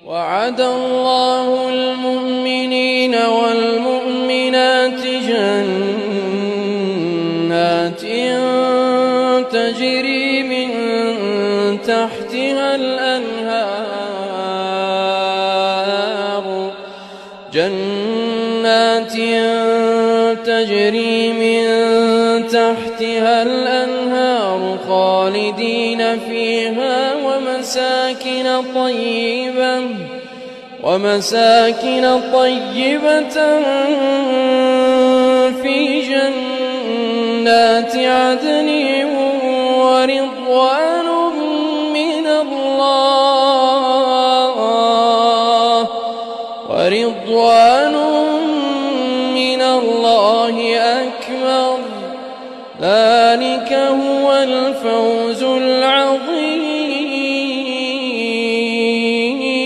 وعد الله المؤمنين والمؤمنات جنات تجري من تحتها الأنهار خالدين فيها ومساكن طيبة في جنات عدن ورضوان من الله